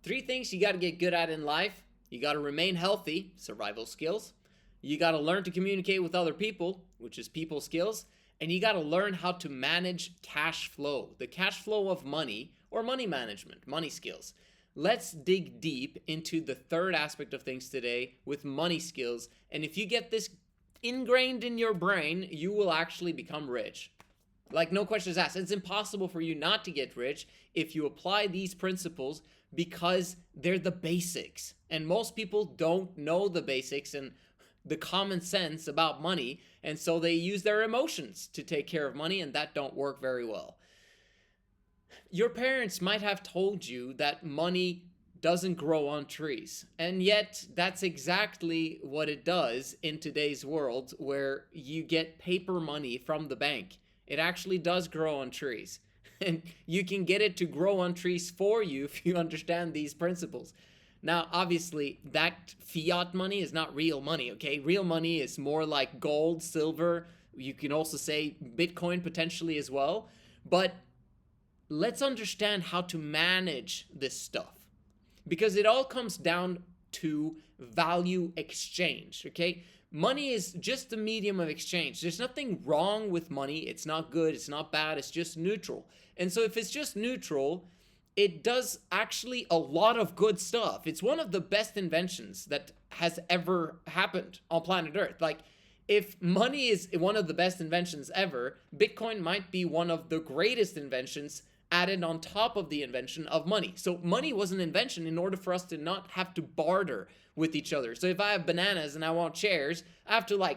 Three things you got to get good at in life. You got to remain healthy, survival skills. You got to learn to communicate with other people, which is people skills. And you got to learn how to manage cash flow, the cash flow of money or money management, money skills. Let's dig deep into the third aspect of things today with money skills. And if you get this ingrained in your brain, you will actually become rich. Like, no questions asked. It's impossible for you not to get rich if you apply these principles because they're the basics. And most people don't know the basics and the common sense about money. And so they use their emotions to take care of money, and that don't work very well. Your parents might have told you that money doesn't grow on trees. And yet, that's exactly what it does in today's world, where you get paper money from the bank. It actually does grow on trees. And you can get it to grow on trees for you if you understand these principles. Now, obviously, that fiat money is not real money, okay? Real money is more like gold, silver. You can also say Bitcoin potentially as well. But let's understand how to manage this stuff, because it all comes down to value exchange, okay? Money is just a medium of exchange. There's nothing wrong with money. It's not good, it's not bad, it's just neutral. And so if it's just neutral, it does actually a lot of good stuff. It's one of the best inventions that has ever happened on planet Earth. Like, if money is one of the best inventions ever, Bitcoin might be one of the greatest inventions added on top of the invention of money. So money was an invention in order for us to not have to barter with each other. So if I have bananas and I want chairs, I have to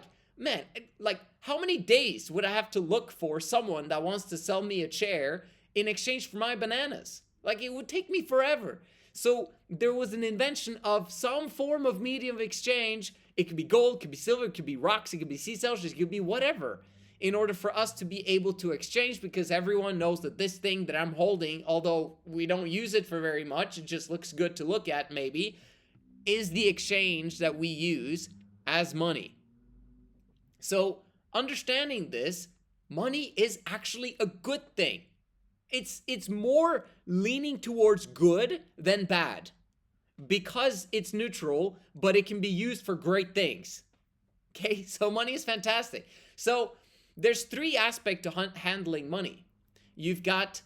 how many days would I have to look for someone that wants to sell me a chair in exchange for my bananas? Like, it would take me forever. So there was an invention of some form of medium of exchange. It could be gold, it could be silver, it could be rocks, it could be sea shells, it could be whatever, in order for us to be able to exchange, because everyone knows that this thing that I'm holding, although we don't use it for very much, it just looks good to look at maybe, is the exchange that we use as money. So understanding this, money is actually a good thing. It's more leaning towards good than bad, because it's neutral, but it can be used for great things. Okay, so money is fantastic. So there's three aspects to handling money. You've got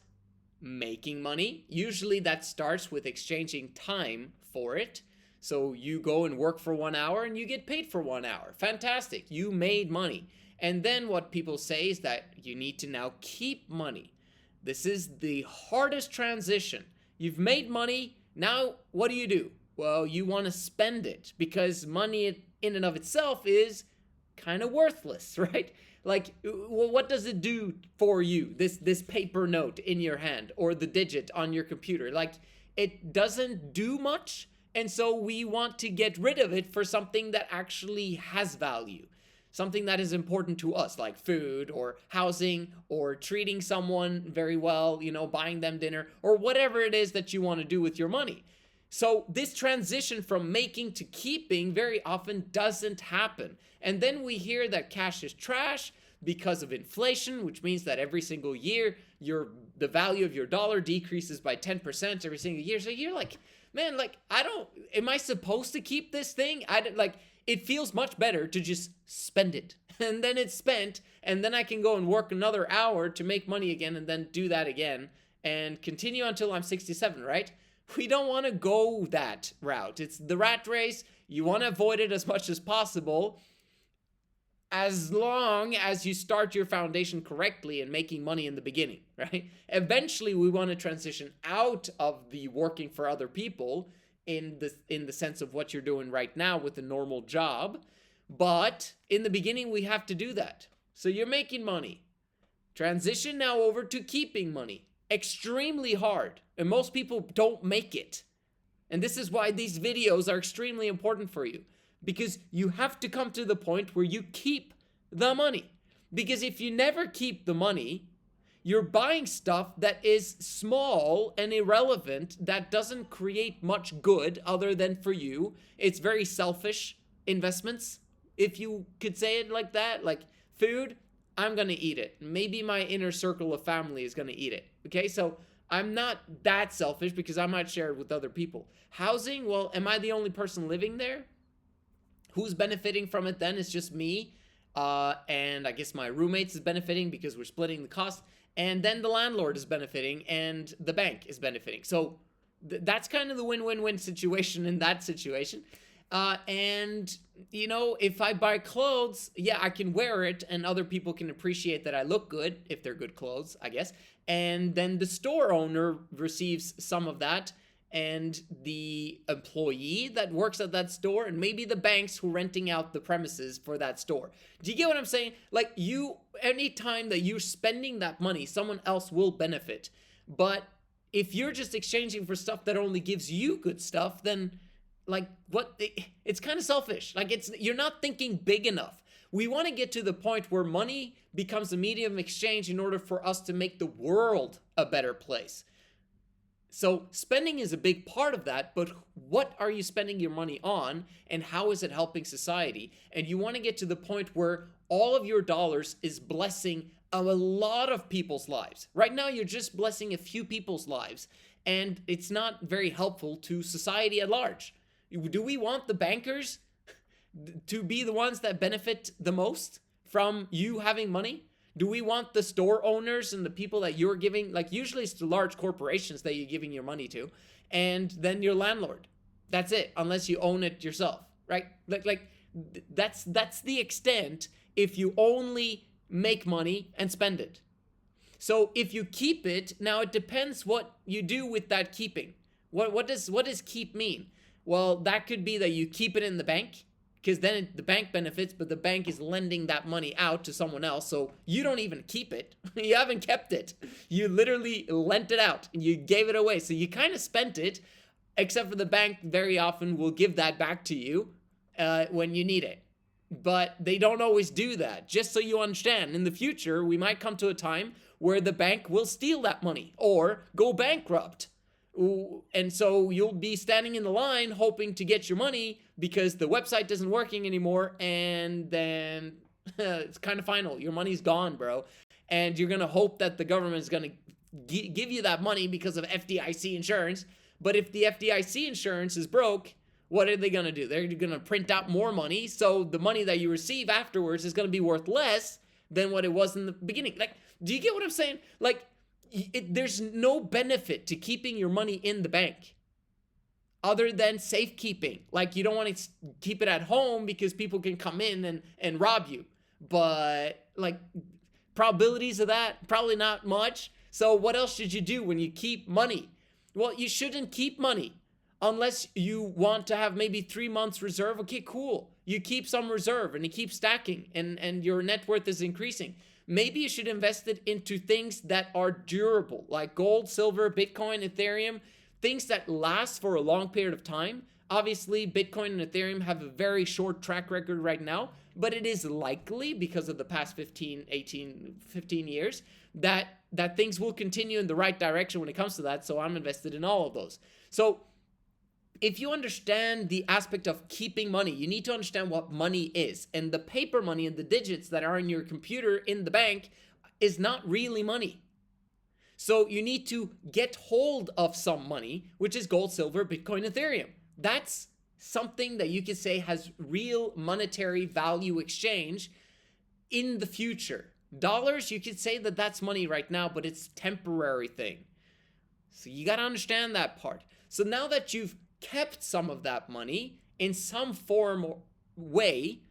making money. Usually that starts with exchanging time for it. So you go and work for 1 hour and you get paid for 1 hour. Fantastic. You made money. And then what people say is that you need to now keep money. This is the hardest transition. You've made money. Now what do? Well, you want to spend it, because money in and of itself is kind of worthless, right? Like, well, what does it do for you? This paper note in your hand or the digit on your computer, like, it doesn't do much. And so we want to get rid of it for something that actually has value, something that is important to us, like food or housing or treating someone very well, buying them dinner or whatever it is that you want to do with your money. So this transition from making to keeping very often doesn't happen. And then we hear that cash is trash because of inflation, which means that every single year the value of your dollar decreases by 10% every single year. So you're like, man, like, am I supposed to keep this thing? It feels much better to just spend it. And then it's spent, and then I can go and work another hour to make money again, and then do that again and continue until I'm 67, right? We don't want to go that route. It's the rat race. You want to avoid it as much as possible, as long as you start your foundation correctly and making money in the beginning, right? Eventually, we want to transition out of the working for other people in the sense of what you're doing right now with a normal job. But in the beginning, we have to do that. So you're making money. Transition now over to keeping money. Extremely hard, and most people don't make it. And this is why these videos are extremely important for you, because you have to come to the point where you keep the money. Because if you never keep the money, you're buying stuff that is small and irrelevant, that doesn't create much good other than for you. It's very selfish investments, if you could say it like that. Like food, I'm going to eat it. Maybe my inner circle of family is going to eat it. Okay, so I'm not that selfish because I might share it with other people. Housing, well, am I the only person living there? Who's benefiting from it then? It's just me. And I guess my roommates is benefiting because we're splitting the cost. And then the landlord is benefiting and the bank is benefiting. So that's kind of the win-win-win situation in that situation. And, you know, if I buy clothes, yeah, I can wear it and other people can appreciate that I look good if they're good clothes, I guess. And then the store owner receives some of that, and the employee that works at that store, and maybe the banks who are renting out the premises for that store. Do you get what I'm saying? Like, you, anytime that you're spending that money, someone else will benefit. But if you're just exchanging for stuff that only gives you good stuff, then like what, it's kind of selfish. Like, you're not thinking big enough. We want to get to the point where money becomes a medium of exchange in order for us to make the world a better place. So spending is a big part of that, but what are you spending your money on and how is it helping society? And you want to get to the point where all of your dollars is blessing a lot of people's lives. Right now, you're just blessing a few people's lives, and it's not very helpful to society at large. Do we want the bankers to be the ones that benefit the most from you having money? Do we want the store owners and the people that you're giving, like usually it's the large corporations that you're giving your money to, and then your landlord? That's it, unless you own it yourself, right? Like that's the extent if you only make money and spend it. So if you keep it, now it depends what you do with that keeping. What does keep mean? Well, that could be that you keep it in the bank, because then the bank benefits, but the bank is lending that money out to someone else, so you don't even keep it. You haven't kept it. You literally lent it out, and you gave it away, so you kind of spent it, except for the bank very often will give that back to you when you need it. But they don't always do that. Just so you understand, in the future, we might come to a time where the bank will steal that money or go bankrupt. And so you'll be standing in the line hoping to get your money because the website isn't working anymore, and then it's kind of final. Your money's gone, bro. And you're going to hope that the government is going to give you that money because of FDIC insurance. But if the FDIC insurance is broke, what are they going to do? They're going to print out more money, so the money that you receive afterwards is going to be worth less than what it was in the beginning. Like, do you get what I'm saying? Like, there's no benefit to keeping your money in the bank other than safekeeping. Like, you don't want to keep it at home because people can come in and rob you. But, like, probabilities of that, probably not much. So what else should you do when you keep money? Well, you shouldn't keep money unless you want to have maybe 3 months reserve. Okay, cool. You keep some reserve and you keep stacking, and your net worth is increasing. Maybe you should invest it into things that are durable, like gold, silver, Bitcoin, Ethereum, things that last for a long period of time. Obviously, Bitcoin and Ethereum have a very short track record right now, but it is likely, because of the past 15 years, that things will continue in the right direction when it comes to that. So I'm invested in all of those. So if you understand the aspect of keeping money, you need to understand what money is. And the paper money and the digits that are in your computer in the bank is not really money. So you need to get hold of some money, which is gold, silver, Bitcoin, Ethereum. That's something that you could say has real monetary value exchange in the future. Dollars, you could say that that's money right now, but it's a temporary thing. So you got to understand that part. So now that you've kept some of that money in some form or way,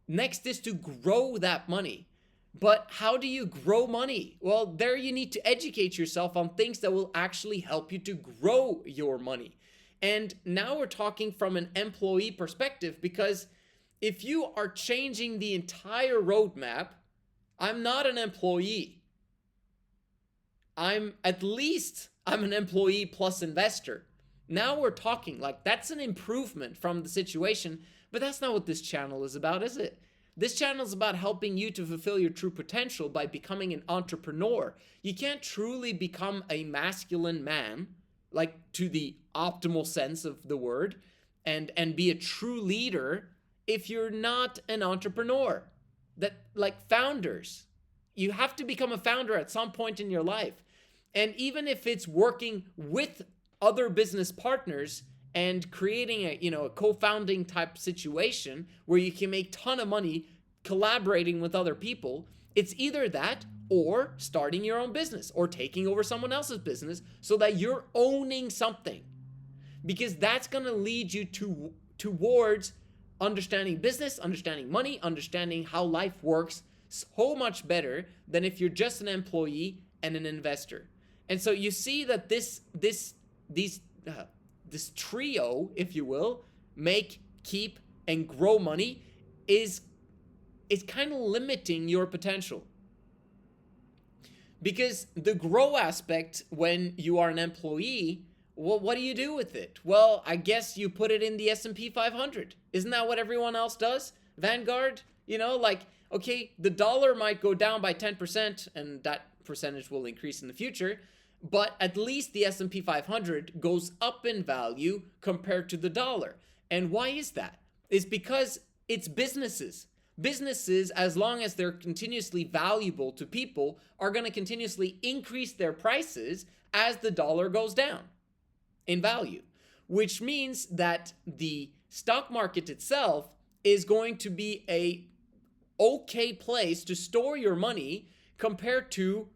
next is to grow that money. But how do you grow money? Well, there you need to educate yourself on things that will actually help you to grow your money. And now we're talking from an employee perspective, because if you are changing the entire roadmap, I'm not an employee. I'm an employee plus investor. Now we're talking, like, that's an improvement from the situation, but that's not what this channel is about, is it? This channel is about helping you to fulfill your true potential by becoming an entrepreneur. You can't truly become a masculine man, like to the optimal sense of the word, and be a true leader if you're not an entrepreneur. That, like founders, you have to become a founder at some point in your life. And even if it's working with other business partners and creating a co-founding type situation where you can make ton of money collaborating with other people, it's either that or starting your own business or taking over someone else's business so that you're owning something, because that's going to lead you towards understanding business, understanding money, understanding how life works so much better than if you're just an employee and an investor. And so you see that this trio, if you will, make, keep, and grow money is kind of limiting your potential. Because the grow aspect, when you are an employee, well, what do you do with it? Well, I guess you put it in the S&P 500. Isn't that what everyone else does? Vanguard, okay, the dollar might go down by 10% and that percentage will increase in the future, but at least the S&P 500 goes up in value compared to the dollar. And why is that? It's because it's businesses. Businesses, as long as they're continuously valuable to people, are going to continuously increase their prices as the dollar goes down in value, which means that the stock market itself is going to be a okay place to store your money compared to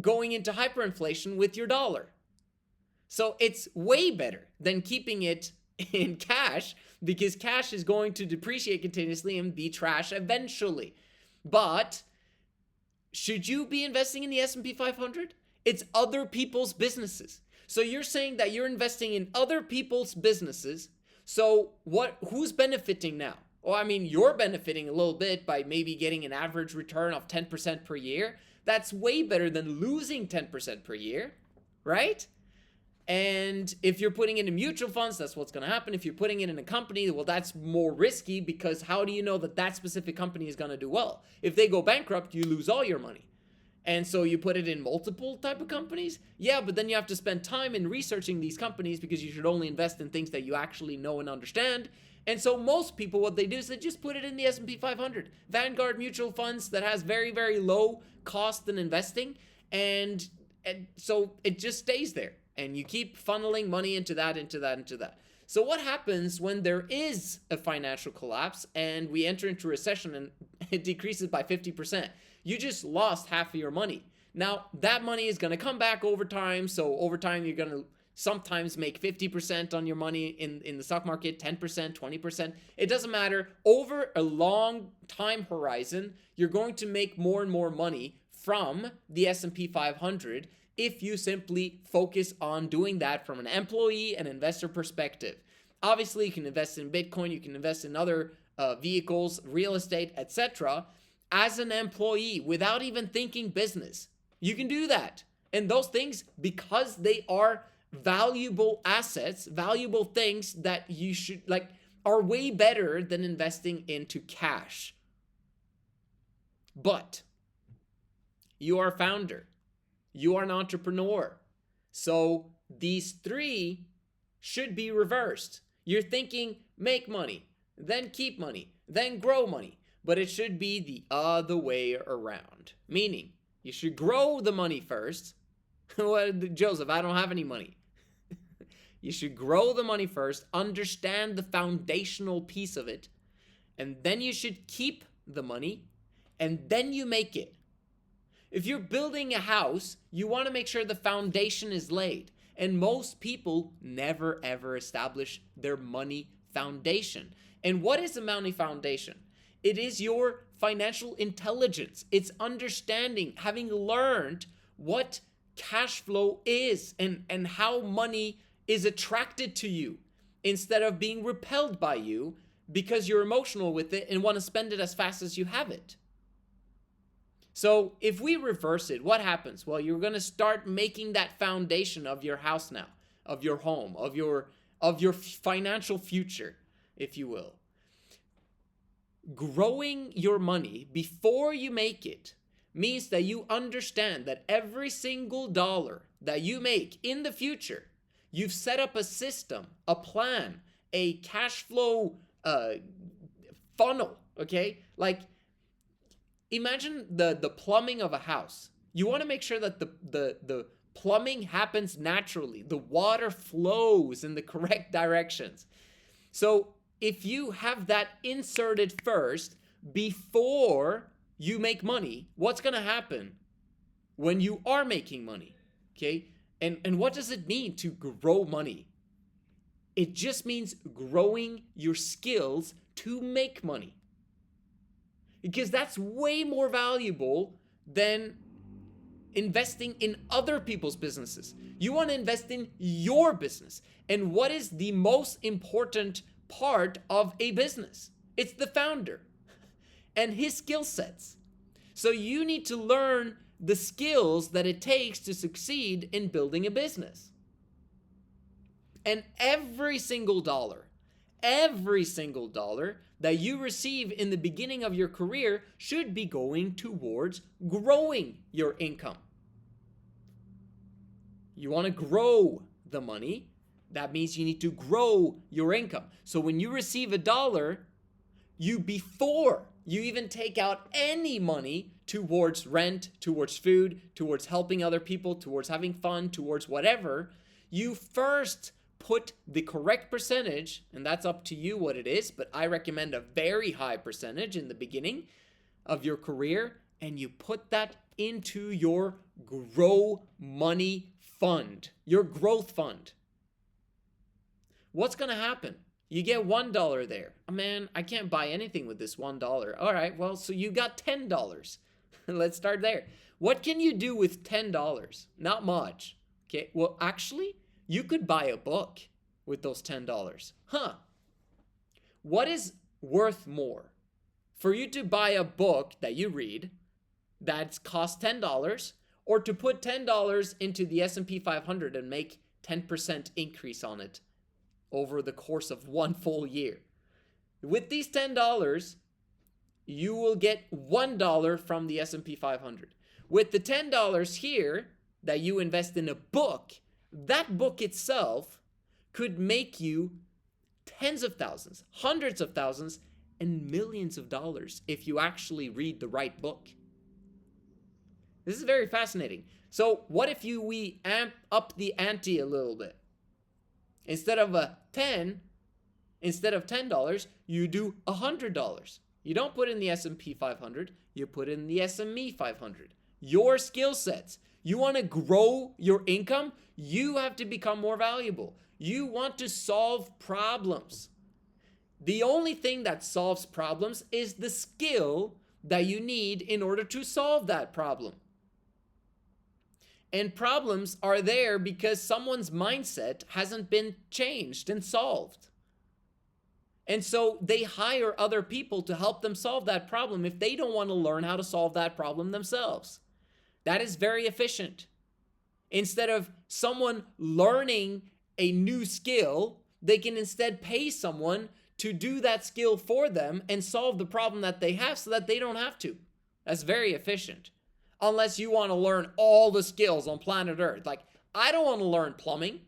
going into hyperinflation with your dollar. So it's way better than keeping it in cash, because cash is going to depreciate continuously and be trash eventually. But should you be investing in the S&P 500? It's other people's businesses. So you're saying that you're investing in other people's businesses. So who's benefiting now? Well, I mean, you're benefiting a little bit by maybe getting an average return of 10% per year. That's way better than losing 10% per year, right? And if you're putting it in mutual funds, that's what's going to happen. If you're putting it in a company, well, that's more risky, because how do you know that that specific company is going to do well? If they go bankrupt, you lose all your money. And so you put it in multiple type of companies? Yeah, but then you have to spend time in researching these companies, because you should only invest in things that you actually know and understand. And so most people, what they do is they just put it in the S&P 500. Vanguard mutual funds that has very, very low cost in investing. And so it just stays there. And you keep funneling money into that. So what happens when there is a financial collapse and we enter into recession and it decreases by 50%? You just lost half of your money. Now, that money is going to come back over time. So over time, you're going to sometimes make 50% on your money in the stock market, 10%, 20%. It doesn't matter. Over a long time horizon, you're going to make more and more money from the S&P 500 if you simply focus on doing that from an employee and investor perspective. Obviously, you can invest in Bitcoin, you can invest in other vehicles, real estate, etc. as an employee without even thinking business. You can do that. And those things, because they are valuable assets, valuable things that you should are way better than investing into cash. But you are a founder. You are an entrepreneur. So these three should be reversed. You're thinking make money, then keep money, then grow money. But it should be the other way around. Meaning, you should grow the money first. Well, Joseph, I don't have any money. You should grow the money first, understand the foundational piece of it, and then you should keep the money, and then you make it. If you're building a house, you want to make sure the foundation is laid. And most people never ever establish their money foundation. And what is a money foundation? It is your financial intelligence. It's understanding, having learned what cash flow is and how money is attracted to you instead of being repelled by you because you're emotional with it and want to spend it as fast as you have it. So if we reverse it, what happens? Well, you're going to start making that foundation of your house now, of your home, of your financial future, if you will. Growing your money before you make it means that you understand that every single dollar that you make in the future, you've set up a system, a plan, a cash flow funnel, okay? Like, imagine the plumbing of a house. You want to make sure that the plumbing happens naturally. The water flows in the correct directions. So if you have that inserted first before you make money, what's going to happen when you are making money? Okay? And what does it mean to grow money? It just means growing your skills to make money. Because that's way more valuable than investing in other people's businesses. You want to invest in your business. And what is the most important part of a business? It's the founder and his skill sets. So you need to learn the skills that it takes to succeed in building a business. And every single dollar that you receive in the beginning of your career should be going towards growing your income. You want to grow the money. That means you need to grow your income. So when you receive $1, before you even take out any money towards rent, towards food, towards helping other people, towards having fun, towards whatever, you first put the correct percentage, and that's up to you what it is, but I recommend a very high percentage in the beginning of your career, and you put that into your grow money fund, your growth fund. What's going to happen? You get $1 there. Oh, man, I can't buy anything with this $1. All right, well, so you got $10. Let's start there. What can you do with $10? Not much. Okay, well, actually, you could buy a book with those $10. What is worth more? For you to buy a book that you read that costs $10, or to put $10 into the S&P 500 and make 10% increase on it over the course of one full year. With these $10, you will get $1 from the S&P 500. With the $10 here that you invest in a book, that book itself could make you tens of thousands, hundreds of thousands, and millions of dollars if you actually read the right book. This is very fascinating. So what if we amp up the ante a little bit? Instead of $10, you do $100. You don't put in the S&P 500, you put in the SME 500. Your skill sets. You want to grow your income? You have to become more valuable. You want to solve problems. The only thing that solves problems is the skill that you need in order to solve that problem. And problems are there because someone's mindset hasn't been changed and solved. And so they hire other people to help them solve that problem if they don't want to learn how to solve that problem themselves. That is very efficient. Instead of someone learning a new skill, they can instead pay someone to do that skill for them and solve the problem that they have so that they don't have to. That's very efficient. Unless you want to learn all the skills on planet Earth. Like, I don't want to learn plumbing.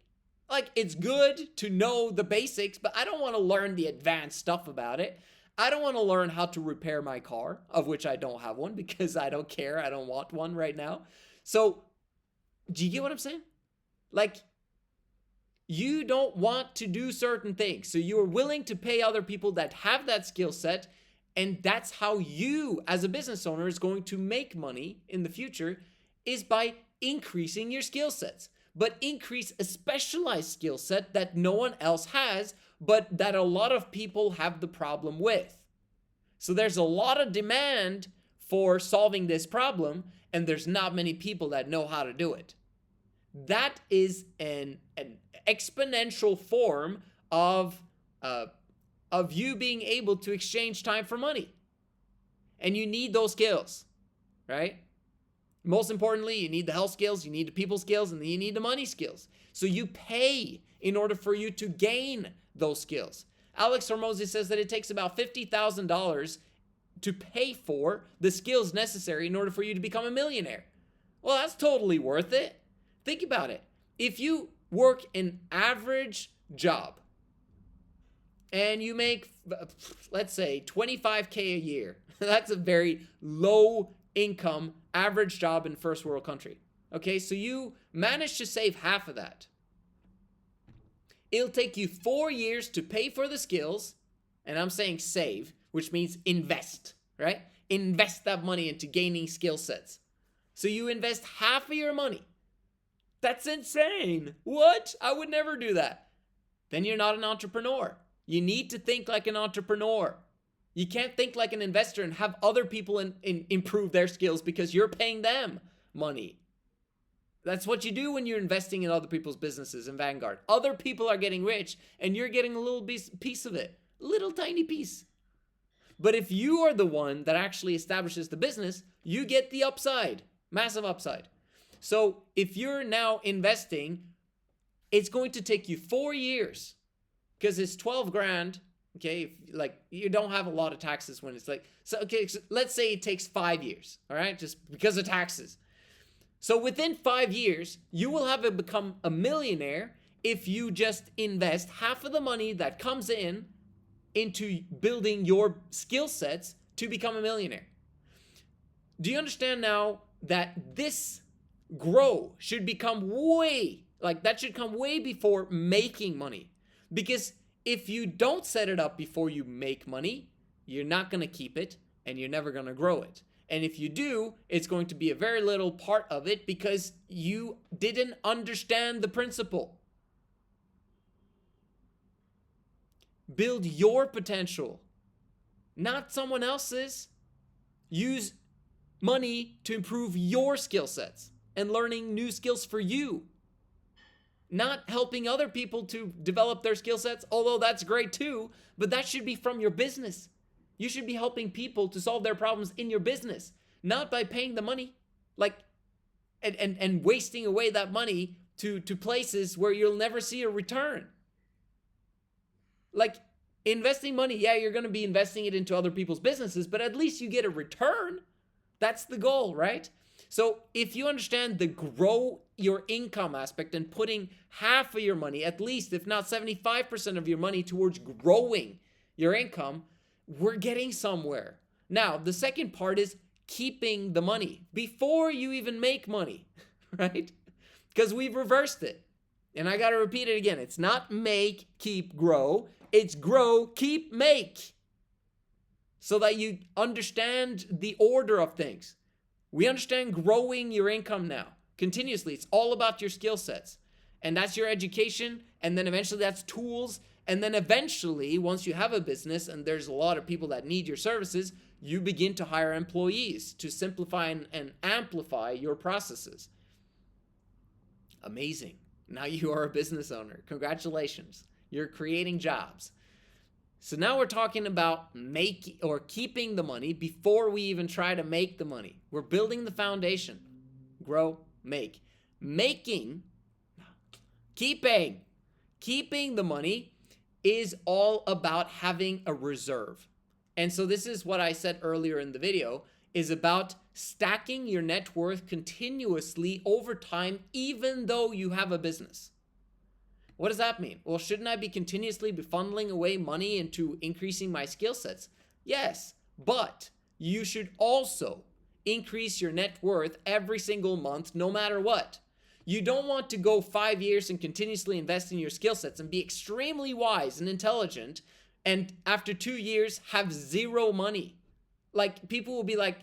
Like, it's good to know the basics, but I don't want to learn the advanced stuff about it. I don't want to learn how to repair my car, of which I don't have one because I don't care. I don't want one right now. So, do you get what I'm saying? Like, you don't want to do certain things. So you are willing to pay other people that have that skill set. And that's how you, as a business owner, is going to make money in the future, is by increasing your skill sets. But increase a specialized skill set that no one else has, but that a lot of people have the problem with. So there's a lot of demand for solving this problem, and there's not many people that know how to do it. That is an exponential form of you being able to exchange time for money. And you need those skills, right? Most importantly, you need the health skills, you need the people skills, and then you need the money skills. So you pay in order for you to gain those skills. Alex Hormozi says that it takes about $50,000 to pay for the skills necessary in order for you to become a millionaire. Well, that's totally worth it. Think about it. If you work an average job and you make, let's say, $25K a year, that's a very low income average job in first world country. Okay, so you manage to save half of that. It'll take you 4 years to pay for the skills, and I'm saying save, which means invest, right? Invest that money into gaining skill sets. So you invest half of your money. That's insane. What? I would never do that. Then you're not an entrepreneur. You need to think like an entrepreneur. You can't think like an investor and have other people improve their skills because you're paying them money. That's what you do when you're investing in other people's businesses in Vanguard. Other people are getting rich and you're getting a little piece of it. A little tiny piece. But if you are the one that actually establishes the business, you get the upside. Massive upside. So if you're now investing, it's going to take you 4 years because it's 12 grand. Okay, like you don't have a lot of taxes when it's like, so okay, so let's say it takes 5 years, all right, just because of taxes. So within 5 years, you will have become a millionaire if you just invest half of the money that comes in into building your skill sets to become a millionaire. Do you understand now that this grow should become that should come way before making money? Because if you don't set it up before you make money, you're not going to keep it and you're never going to grow it. And if you do, it's going to be a very little part of it because you didn't understand the principle. Build your potential, not someone else's. Use money to improve your skill sets and learning new skills for you. Not helping other people to develop their skill sets, although that's great too, but that should be from your business. You should be helping people to solve their problems in your business, not by paying the money, and wasting away that money to places where you'll never see a return. Like investing money, yeah, you're going to be investing it into other people's businesses, but at least you get a return. That's the goal, right? So if you understand the grow your income aspect and putting half of your money, at least, if not 75% of your money towards growing your income, we're getting somewhere. Now, the second part is keeping the money before you even make money, right? Because we've reversed it. And I got to repeat it again. It's not make, keep, grow. It's grow, keep, make. So that you understand the order of things. We understand growing your income now continuously. It's all about your skill sets. And that's your education. And then eventually that's tools. And then eventually, once you have a business and there's a lot of people that need your services, you begin to hire employees to simplify and amplify your processes. Amazing. Now you are a business owner. Congratulations. You're creating jobs. So now we're talking about making or keeping the money before we even try to make the money. We're building the foundation. Grow, make. Keeping the money is all about having a reserve. And so this is what I said earlier in the video, is about stacking your net worth continuously over time, even though you have a business. What does that mean? Well, shouldn't I be continuously funneling away money into increasing my skill sets? Yes, but you should also increase your net worth every single month, no matter what. You don't want to go 5 years and continuously invest in your skill sets and be extremely wise and intelligent, and after 2 years have zero money. Like, people will be like,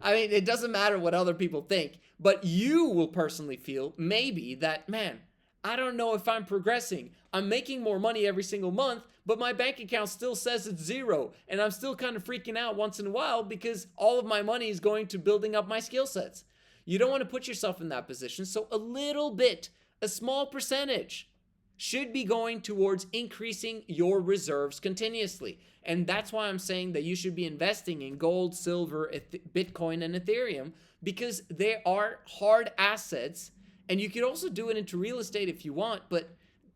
I mean, it doesn't matter what other people think, but you will personally feel maybe that, man, I don't know if I'm progressing. I'm making more money every single month, but my bank account still says it's zero. And I'm still kind of freaking out once in a while because all of my money is going to building up my skill sets. You don't want to put yourself in that position. So a little bit, a small percentage should be going towards increasing your reserves continuously. And that's why I'm saying that you should be investing in gold, silver, Bitcoin, and Ethereum, because they are hard assets. And you could also do it into real estate if you want, but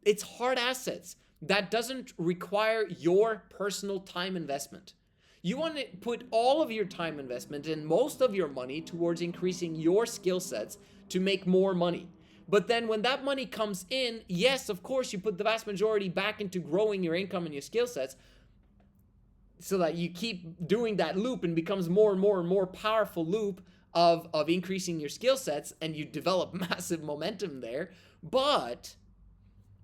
it's hard assets that doesn't require your personal time investment. You want to put all of your time investment and most of your money towards increasing your skill sets to make more money. But then when that money comes in, yes, of course, you put the vast majority back into growing your income and your skill sets so that you keep doing that loop and becomes more and more and more powerful loop of increasing your skill sets, and you develop massive momentum there. But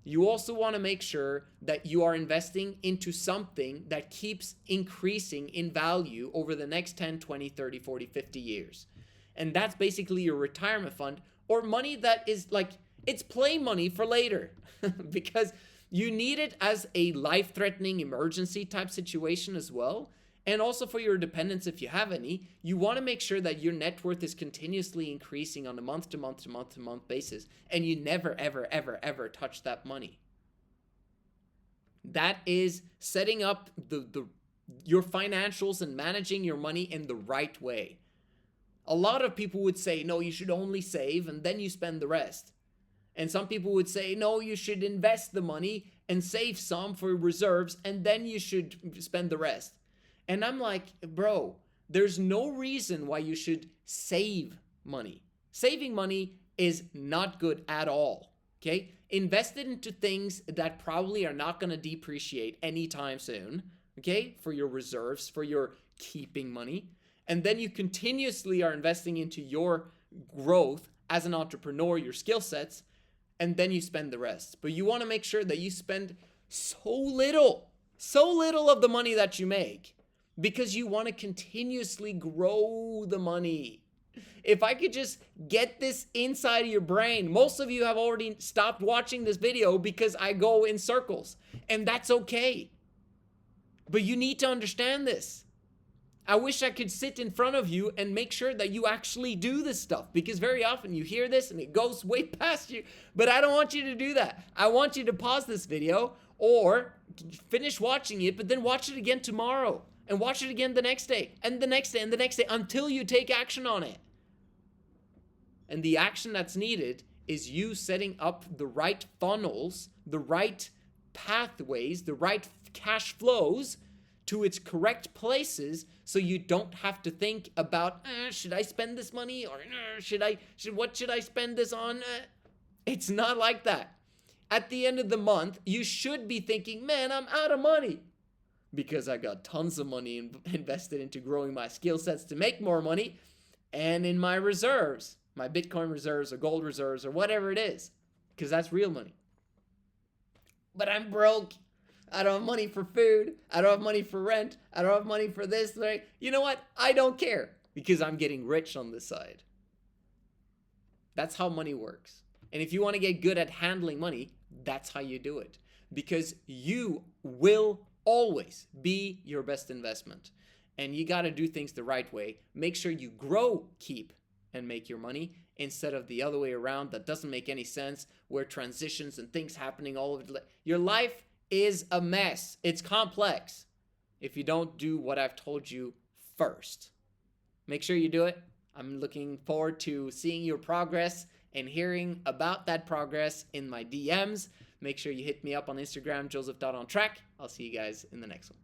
you also want to make sure that you are investing into something that keeps increasing in value over the next 10, 20, 30, 40, 50 years. And that's basically your retirement fund, or money that is like, it's play money for later because you need it as a life-threatening emergency type situation as well. And also for your dependents, if you have any, you want to make sure that your net worth is continuously increasing on a month to month to month to month basis, and you never, ever, ever, ever touch that money. That is setting up your financials and managing your money in the right way. A lot of people would say, no, you should only save and then you spend the rest. And some people would say, no, you should invest the money and save some for reserves and then you should spend the rest. And I'm like, bro, there's no reason why you should save money. Saving money is not good at all, okay? Invest it into things that probably are not going to depreciate anytime soon, okay? For your reserves, for your keeping money. And then you continuously are investing into your growth as an entrepreneur, your skill sets, and then you spend the rest. But you want to make sure that you spend so little of the money that you make, because you want to continuously grow the money. If I could just get this inside of your brain, most of you have already stopped watching this video because I go in circles, and that's okay. But you need to understand this. I wish I could sit in front of you and make sure that you actually do this stuff, because very often you hear this and it goes way past you, but I don't want you to do that. I want you to pause this video or finish watching it, but then watch it again tomorrow. And watch it again the next day, and the next day, and the next day, until you take action on it. And the action that's needed is you setting up the right funnels, the right pathways, the right cash flows to its correct places, so you don't have to think about, should I spend this money, or what should I spend this on? It's not like that. At the end of the month, you should be thinking, man, I'm out of money, because I got tons of money invested into growing my skill sets to make more money, and in my reserves, my Bitcoin reserves or gold reserves or whatever it is, because that's real money. But I'm broke. I don't have money for food. I don't have money for rent. I don't have money for this. Right? You know what? I don't care, because I'm getting rich on this side. That's how money works. And if you want to get good at handling money, that's how you do it, because you will always be your best investment. And you got to do things the right way. Make sure you grow, keep, and make your money, instead of the other way around. That doesn't make any sense, where transitions and things happening all over. Your life is a mess. It's complex if you don't do what I've told you first. Make sure you do it. I'm looking forward to seeing your progress and hearing about that progress in my DMs. Make sure you hit me up on Instagram, Joseph.ONTRACC. I'll see you guys in the next one.